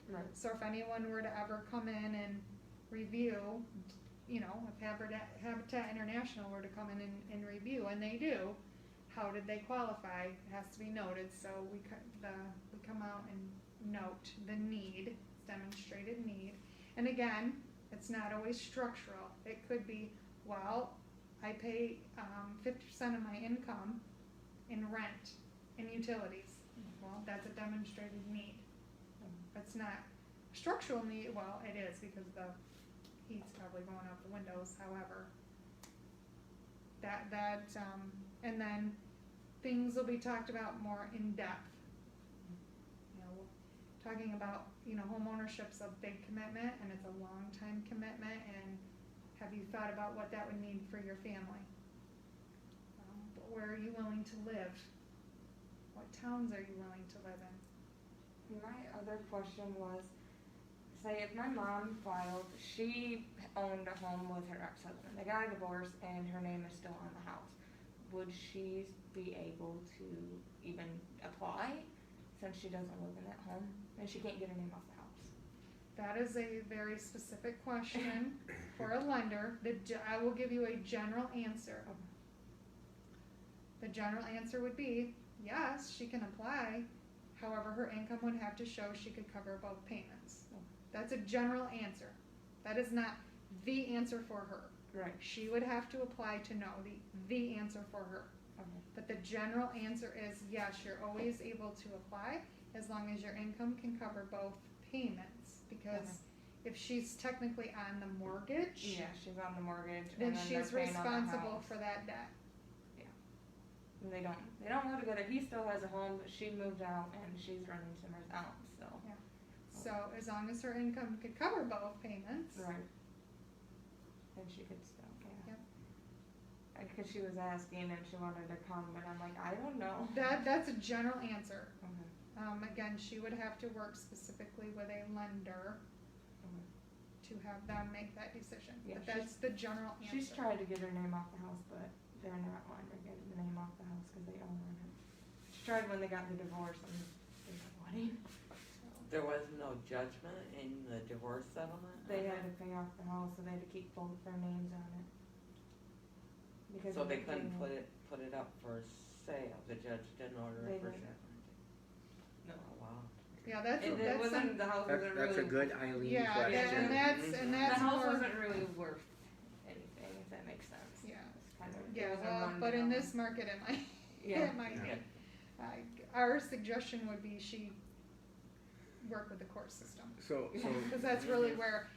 Right. So if anyone were to ever come in and review, if Habitat International were to come in and review, and they do, how did they qualify? It has to be noted. So we come out and note the need, demonstrated need. And again, it's not always structural. It could be, well, I pay 50% of my income in rent and utilities. Well, that's a demonstrated need. It's not structural need. Well, it is, because the heat's probably going out the windows. However, and then things will be talked about more in depth. Talking about home ownership's a big commitment, and it's a long time commitment. And have you thought about what that would mean for your family? Where are you willing to live? What towns are you willing to live in? My other question was, say if my mom filed, she owned a home with her ex-husband. They got a divorce and her name is still on the house. Would she be able to even apply, since she doesn't live in that home and she can't get her name off the house? That is a very specific question for a lender. I will give you a general answer. The general answer would be, yes, she can apply. However, her income would have to show she could cover both payments. That's a general answer. That is not the answer for her. Right. She would have to apply to know the answer for her. Okay. But the general answer is yes, you're always able to apply as long as your income can cover both payments. Because if she's technically on the mortgage, yeah, she's on the mortgage, then and then she's they're paying on the responsible house. for that debt. And they don't live together. He still has a home, but she moved out and she's running somewhere else. So. Yeah. So as long as her income could cover both payments. Right. And she could still, yeah. Yep. Because she was asking and she wanted to come, but I'm like, I don't know. That's a general answer. Okay. Again, she would have to work specifically with a lender to have them make that decision. Yeah, but that's the general answer. She's tried to get her name off the house, but they're not wanting to get the name off the house because they own it. She tried when they got the divorce and there's a wedding. There was no judgment in the divorce settlement? They had to pay off the house, so they had to keep both their names on it. Because So of they the couldn't payment. put it up for sale, the judge didn't order They it for didn't. sale? No. Oh, wow. Yeah, that's, It that's wasn't, the house wasn't That's really. a good Eileen yeah, question. that- and that's, and The that's house more, wasn't really worth anything, if that makes sense. yeah, It's kind of, yeah, it was a well, but in rundown. this market, it might, Yeah. it might Yeah. be. Our suggestion would be she work with the court system, So, because that's really where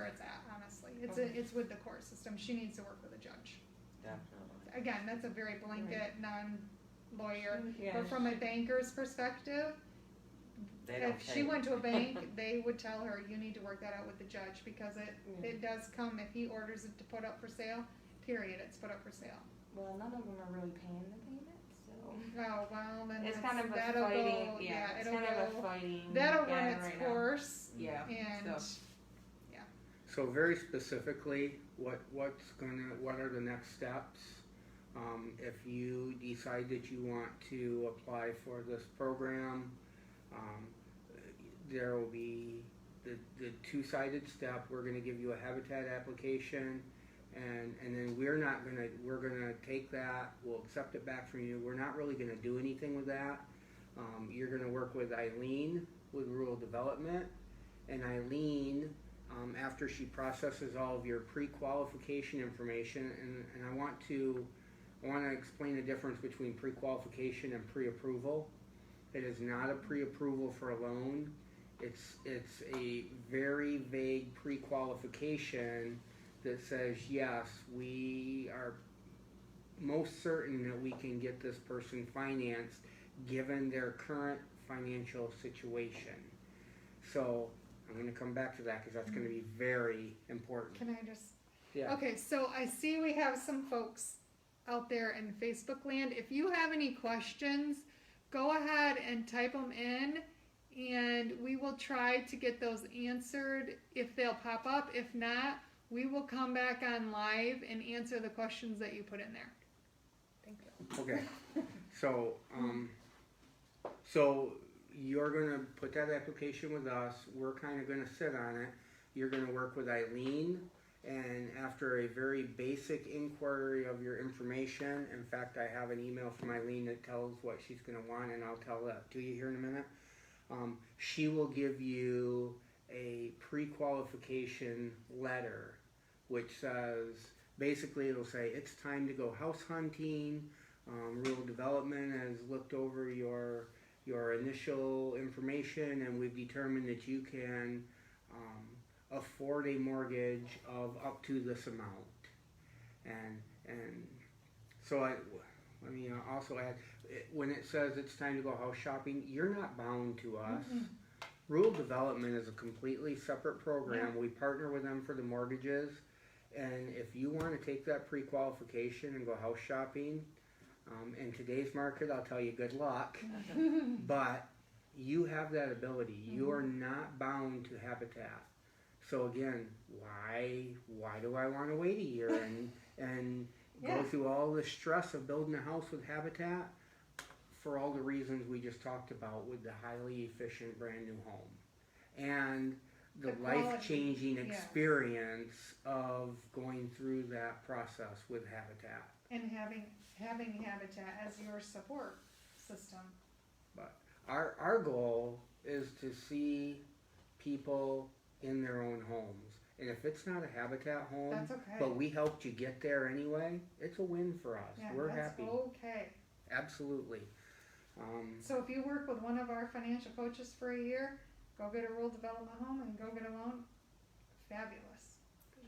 it's at, honestly. Okay. It's with the court system. She needs to work with a judge. Definitely. Again, that's a very blanket, non-lawyer. Yeah, But from a banker's perspective, They don't if she pay. went to a bank, they would tell her, you need to work that out with the judge, because it does come, if he orders it to put up for sale, period, it's put up for sale. Well, none of them are really paying the payment, so. Oh, well, then It's that's, kind of a that'll fighting, go, yeah, it's it'll kind of a go, fighting. that'll run battle its right now. course, Yeah, and, so. so very specifically, what are the next steps? If you decide that you want to apply for this program, there will be the two-sided step. We're gonna give you a habitat application, and then we're gonna take that, we'll accept it back from you. We're not really gonna do anything with that. You're gonna work with Eileen with rural development, and Eileen, after she processes all of your pre-qualification information, and I want to explain the difference between pre-qualification and pre-approval. It is not a pre-approval for a loan. It's a very vague pre-qualification that says, yes, we are most certain that we can get this person financed given their current financial situation. So I'm going to come back to that because that's going to be very important. can I just? Yeah. Okay, so I see we have some folks out there in Facebook land. If you have any questions, go ahead and type them in, and we will try to get those answered if they'll pop up. If not, we will come back on live and answer the questions that you put in there. Thank you. Okay. So, so you're gonna put that application with us. We're kind of gonna sit on it. You're gonna work with Eileen, and after a very basic inquiry of your information, in fact, I have an email from Eileen that tells what she's gonna want, and I'll tell that to you here in a minute. She will give you a pre-qualification letter, which says, basically it'll say, it's time to go house hunting. Rural development has looked over your initial information, and we've determined that you can afford a mortgage of up to this amount. And so let me also add, when it says it's time to go house shopping, you're not bound to us. Mm-mm. Rural development is a completely separate program. We partner with them for the mortgages, and if you want to take that pre-qualification and go house shopping, in today's market, I'll tell you good luck, but you have that ability. You are not bound to Habitat. So again, why do I want to wait a year and Yeah. go through all the stress of building a house with Habitat for all the reasons we just talked about with the highly efficient brand new home and the The quality, life-changing yeah. experience of going through that process with Habitat. And having Habitat as your support system. But our goal is to see people in their own homes. And if it's not a Habitat home, That's okay. but we helped you get there anyway, it's a win for us. Yeah, We're that's happy. okay. Absolutely. So if you work with one of our financial coaches for a year, go get a rural development home and go get a loan. Fabulous.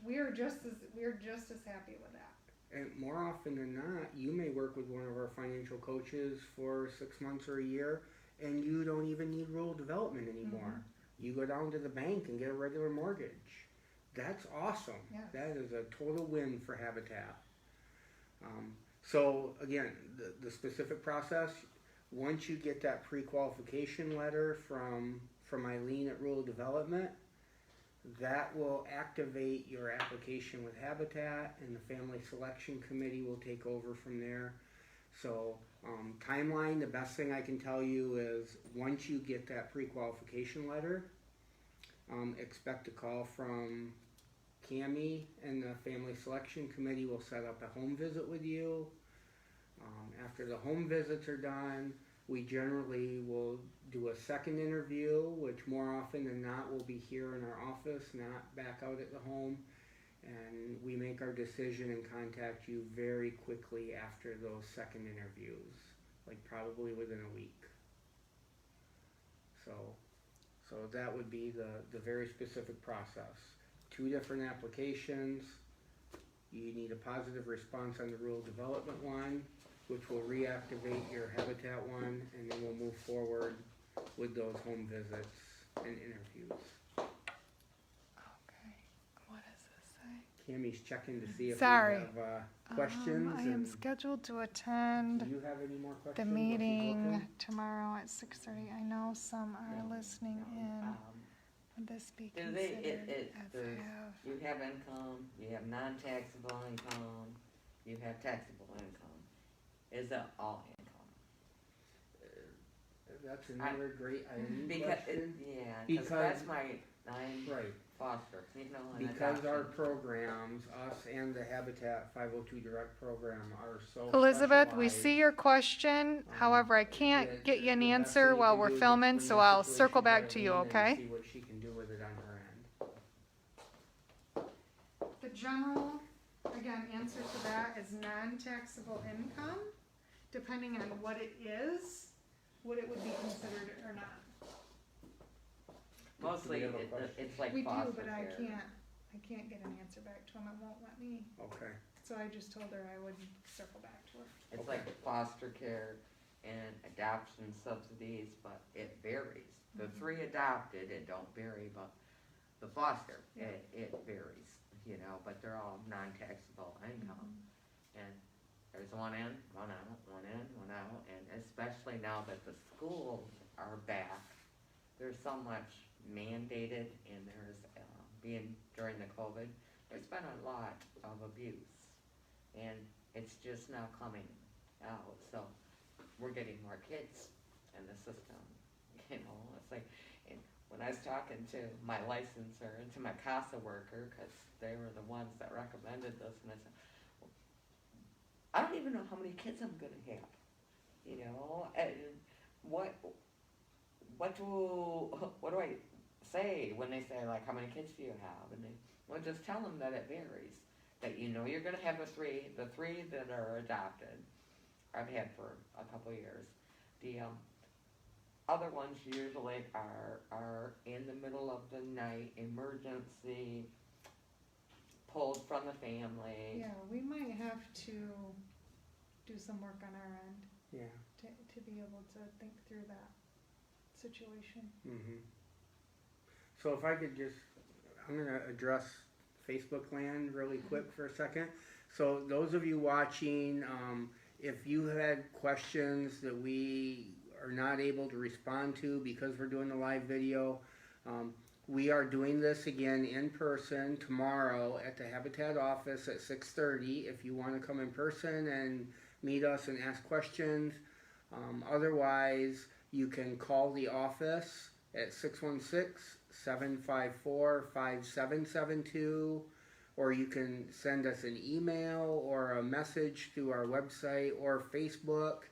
We're just as happy with that. And more often than not, you may work with one of our financial coaches for 6 months or a year, and you don't even need rural development anymore. You go down to the bank and get a regular mortgage. That's awesome. Yes. That is a total win for Habitat. So again, the specific process, once you get that pre-qualification letter from Eileen at Rural Development, that will activate your application with Habitat, and the Family Selection Committee will take over from there. So, timeline, the best thing I can tell you is once you get that pre-qualification letter, expect a call from Cami, and the Family Selection Committee will set up a home visit with you. After the home visits are done, we generally will do a second interview, which more often than not will be here in our office, not back out at the home. And we make our decision and contact you very quickly after those second interviews, like probably within a week. So that would be the very specific process. 2 different applications. You need a positive response on the rural development one, which will reactivate your habitat one, and then we'll move forward with those home visits and interviews. Okay, what does this say? Cammie's checking to see if Sorry. we have questions. I am and scheduled to attend do you have any more questions? the while she's meeting looking? tomorrow at 6:30. I know some are listening in. Would this be Do they, considered as there's, have? you have income, you have non-taxable income, you have taxable income. Is that all income? That's another great IE Because, question. because that's Because- I'm Right, foster, you know, and because our adoption. programs, us and the Habitat 502 Direct program are so Elizabeth, we specialized. see your question. However, I can't get you an answer while we're filming, so I'll circle back to you, okay? See what she can do with it on her end. The general, again, answer to that is non-taxable income, depending on what it is, what it would be considered or not. Mostly, Do we have a question? it's like We do, foster but I care. can't get an answer back to him. It won't let me. Okay, So I just told her I would circle back to her. It's like foster care and adoption subsidies, but it varies. The 3 adopted, it don't vary, but the foster, Yeah. it varies, you know, but they're all non-taxable income. And there's one in, one out, one in, one out, and especially now that the schools are back, there's so much mandated, and there's, being during the COVID, there's been a lot of abuse. And it's just now coming out, so we're getting more kids in the system, you know, it's like, and when I was talking to my licensor and to my CASA worker, cause they were the ones that recommended this, and I said, well, I don't even know how many kids I'm gonna have, you know, and what do I say when they say, like, how many kids do you have, and they, well, just tell them that it varies. That you know you're gonna have the three that are adopted, I've had for a couple of years. The other ones usually are in the middle of the night, emergency, pulled from the family. Yeah, we might have to do some work on our end yeah. to be able to think through that situation. Mm-hmm. So if I could just, I'm gonna address Facebook land really quick for a second. So those of you watching, if you had questions that we are not able to respond to because we're doing the live video, we are doing this again in person tomorrow at the Habitat office at 6:30 if you want to come in person and meet us and ask questions. Otherwise, you can call the office at 616-754-5772, or you can send us an email or a message through our website or Facebook.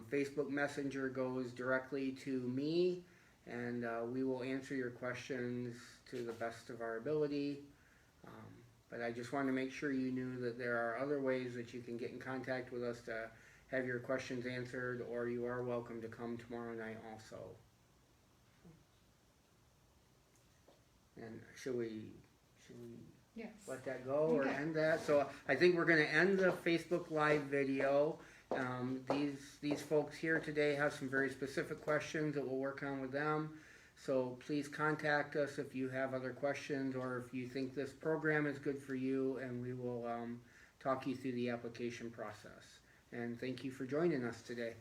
Facebook Messenger goes directly to me, and we will answer your questions to the best of our ability. But I just wanted to make sure you knew that there are other ways that you can get in contact with us to have your questions answered, or you are welcome to come tomorrow night also. And should we Yes. let that go or Okay. end that? So I think we're going to end the Facebook Live video. These folks here today have some very specific questions that we'll work on with them. So please contact us if you have other questions or if you think this program is good for you, and we will talk you through the application process. And thank you for joining us today.